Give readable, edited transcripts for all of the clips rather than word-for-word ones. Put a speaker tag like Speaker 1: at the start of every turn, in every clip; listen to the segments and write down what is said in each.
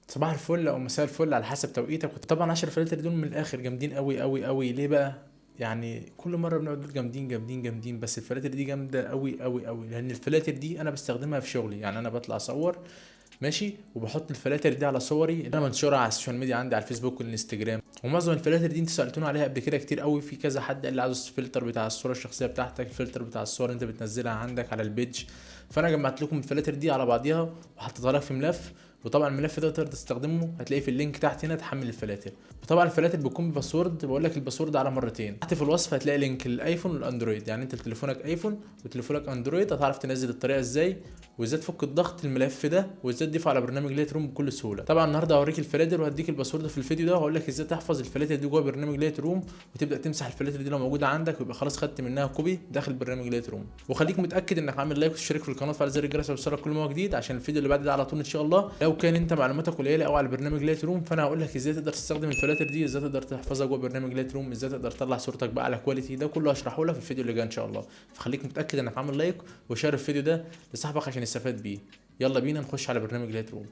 Speaker 1: صباح الفل او مساء الفل على حسب توقيتك. طبعا 10 فلاتر دول من الاخر جامدين قوي قوي قوي. ليه بقى؟ يعني كل مره بنقعد نقول جامدين جامدين جامدين، بس الفلاتر دي جامده قوي قوي قوي، لان الفلاتر دي انا بستخدمها في شغلي. يعني انا بطلع اصور ماشي، وبحط الفلاتر دي على صوري اللي انا منشورها على السوشيال ميديا عندي على الفيسبوك والانستجرام. ومعظم الفلاتر دي انتوا سالتوني عليها قبل كده كتير قوي، في كذا حد قال لي عاوز الفلتر بتاع الصوره الشخصيه بتاعتك، الفلتر بتاع الصور انت بتنزلها عندك على البيج. فانا جمعت لكم الفلاتر دي على بعضيها وحطيتها لك في ملف. وطبعا الملف ده تقدر تستخدمه، هتلاقيه في اللينك تحت هنا تحمل الفلاتر. وطبعا الفلاتر بتكون بباسورد، بقول لك الباسورد على مرتين. تحت في الوصف هتلاقي لينك للايفون والاندرويد، يعني انت تليفونك ايفون وتليفونك اندرويد هتعرف تنزل الطريقه ازاي، وازاي تفك الضغط الملف ده، وازاي تضيفه على برنامج لايت روم بكل سهوله. طبعا النهارده هوريك الفلاتر وهديك الباسورد في الفيديو ده، وهقول لك ازاي تحفظ الفلاتر دي جوه برنامج لايت روم، وتبدا تمسح الفلاتر دي لو موجوده عندك، ويبقى خلاص خدت منها كوبي داخل برنامج لايت روم. وخليك متاكد انك عامل لايك وتشترك في القناه وتفعل زر الجرس ويوصلك كل ما هو جديد، عشان الفيديو اللي بعد ده على طول ان شاء الله. لو كان انت معلوماتك قليله او على برنامج لايت روم، فانا هقول لك ازاي تقدر تستخدم الفلاتر دي، ازاي تقدر تحفظها جوه برنامج لايت روم، ازاي تقدر تطلع صورتك بقى على كواليتي. ده كله هشرحه لك في الفيديو اللي جاي ان شاء الله. فخليك متاكد انك عامل لايك وشير الفيديو ده لصاحبك عشان يستفاد بيه. يلا بينا نخش على برنامج لايت روم.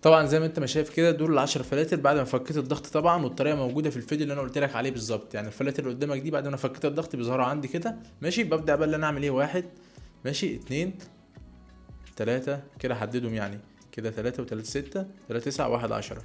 Speaker 1: طبعا زي ما انت ما شايف كده، دول ال10 فلاتر بعد ما فكيت الضغط طبعا، والطريقه موجوده في الفيديو اللي انا قلت لك عليه بالظبط. يعني الفلاتر اللي قدامك دي بعد ما انا فكيت الضغط بيظهروا عندي كده ماشي. ببدا بقى اللي انا اعمل ايه، واحد ماشي، اتنين، تلاتة كده حددهم، يعني كده تلاتة وتلاتة ستة، تلاتة تسعة، واحد 10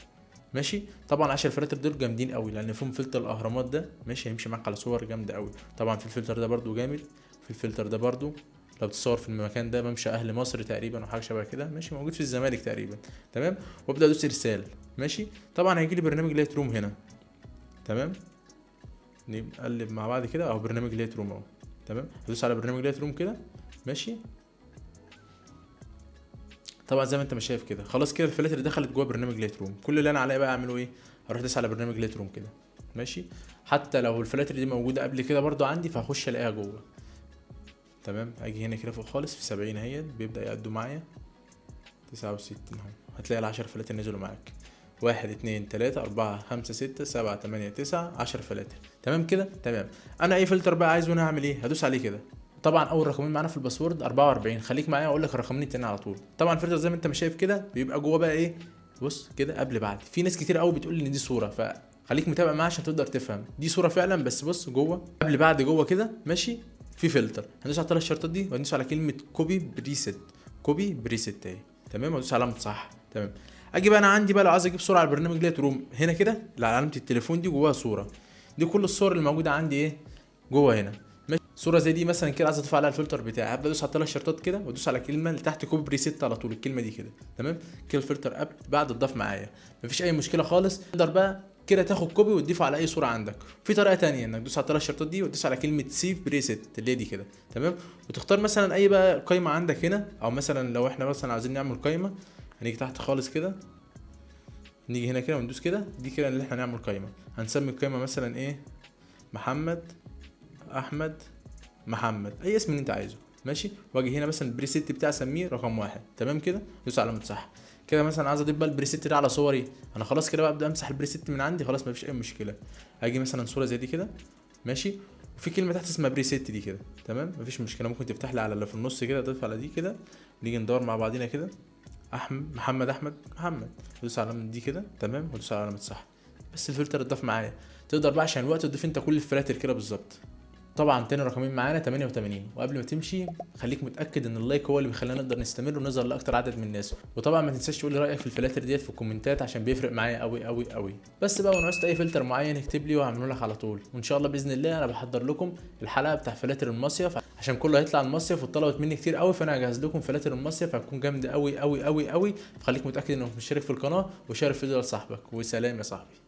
Speaker 1: ماشي. طبعا 10 فلاتر دول جامدين قوي، لان فيهم فلتر الاهرامات ده ماشي، هيمشي معاك على صور جامده قوي. طبعا في الفلتر ده برضو جامد، في الفلتر ده برضو لو بتصور في المكان ده ممشى اهل مصر تقريبا او حاجه شبه كده ماشي، موجود في الزمالك تقريبا. تمام. وابدا ادوس ارسال ماشي. طبعا هيجي لي برنامج لايت روم هنا. تمام. نقلب مع بعض كده اهو برنامج لايت روم اهو. تمام. ادوس على برنامج لايت روم كده ماشي. طبعا زي ما انت مش شايف كده، خلاص كده الفلاتر دخلت جوه برنامج لايت روم. كل اللي انا عليا بقى اعمله ايه، اروح ادوس على برنامج لايت روم كده ماشي. حتى لو الفلاتر دي موجوده قبل كده برضو عندي، فهخش الاقيها جوه. تمام. اجي هنا كده فوق خالص في 70 اهي بيبدا يقدوا معايا 69 اهو. هتلاقي ال10 فلاتر نزلوا معاك، واحد اتنين تلاتة اربعة خمسة ستة سبعة تمانية تسعة 10 فلاتر. تمام كده تمام. انا اي فلتر بقى عايزه انا هعمل ايه، هدوس عليه كده. طبعا اول رقمين معانا في الباسورد 44. خليك معايا اقول لك الرقمين التانيين على طول. طبعا الفلتر زي ما انت مش شايف كده بيبقى جوه بقى ايه، بص كده قبل بعد. في ناس كتير قوي بتقول ان دي صوره، فخليك متابع معايا عشان تقدر تفهم دي صوره فعلا. بس بص جوه قبل بعد جوه كده ماشي، في فلتر. هندوس على الثلاث شرطات دي وهندوس على كلمه كوبي بريست. كوبي بريست اهي. تمام. وادوس على علامه صح. تمام. اجي بقى انا عندي بقى لو عايز اجيب صوره على البرنامج لايت روم، هنا كده علامه التليفون دي جواها صوره. دي كل الصور اللي موجوده عندي ايه جوه هنا. صوره زي دي مثلا كده عايز اضيف عليها الفلتر بتاعي، هبدا ادوس على الثلاث شرطات كده وادوس على الكلمه اللي تحت كوبي بريسيت على طول، الكلمه دي كده. تمام. كده الفلتر اب بعد الضاف معايا، مفيش اي مشكله خالص. تقدر بقى كده تاخد كوبي وتضيفه على اي صوره عندك. في طريقه تانية انك تدوس على الثلاث شرطات دي وتدوس على كلمه سيف بريسيت اللي هي دي كده. تمام. وتختار مثلا اي بقى قائمه عندك هنا، او مثلا لو احنا مثلا عايزين نعمل قائمه، هنيجي تحت خالص كده، نيجي هنا كده وندوس كده، دي كده اللي احنا نعمل قائمه. هنسمي القائمه مثلا ايه، محمد، احمد، محمد، اي اسم اللي انت عايزه ماشي. واجي هنا مثلا البريسيت بتاعي اسميه رقم واحد. تمام كده. دوس على علامه صح كده. مثلا عايز اضيف بقى البريسيت ده على صوري، انا خلاص كده بقى ابدا امسح البريسيت من عندي، خلاص مفيش اي مشكله. اجي مثلا صوره زي دي كده ماشي، وفي كلمه تحت اسمها بريسيت دي كده. تمام. مفيش مشكله، ممكن تفتح لي على اللي في النص كده، تضيف على دي كده. نيجي ندور مع بعضينا كده، احمد، محمد، احمد، محمد. دوس على علامه دي كده. تمام. ودوس على علامه صح. بس الفلتر اتضاف معايا. تقدر بقى عشان الوقت تضيف انت كل الفلاتر كده بالظبط. طبعا تاني رقمين معانا 88. وقبل ما تمشي خليك متاكد ان اللايك هو اللي بيخلينا نقدر نستمر ونظهر لاكتر عدد من الناس. وطبعا ما تنساش تقول لي رايك في الفلاتر ديت في الكومنتات عشان بيفرق معايا قوي قوي قوي. بس بقى ونعوزت اي فلتر معين اكتب لي وهعمله لك على طول. وان شاء الله باذن الله انا بحضر لكم الحلقه بتاع فلاتر المصيف، عشان كله هيطلع المصيف وطلبت مني كتير قوي، فانا هجهز لكم فلاتر المصيف هتكون جامده قوي قوي قوي قوي. فخليك متاكد انك مشترك في القناه وشارك الفيديو لصاحبك. وسلام يا صاحبي.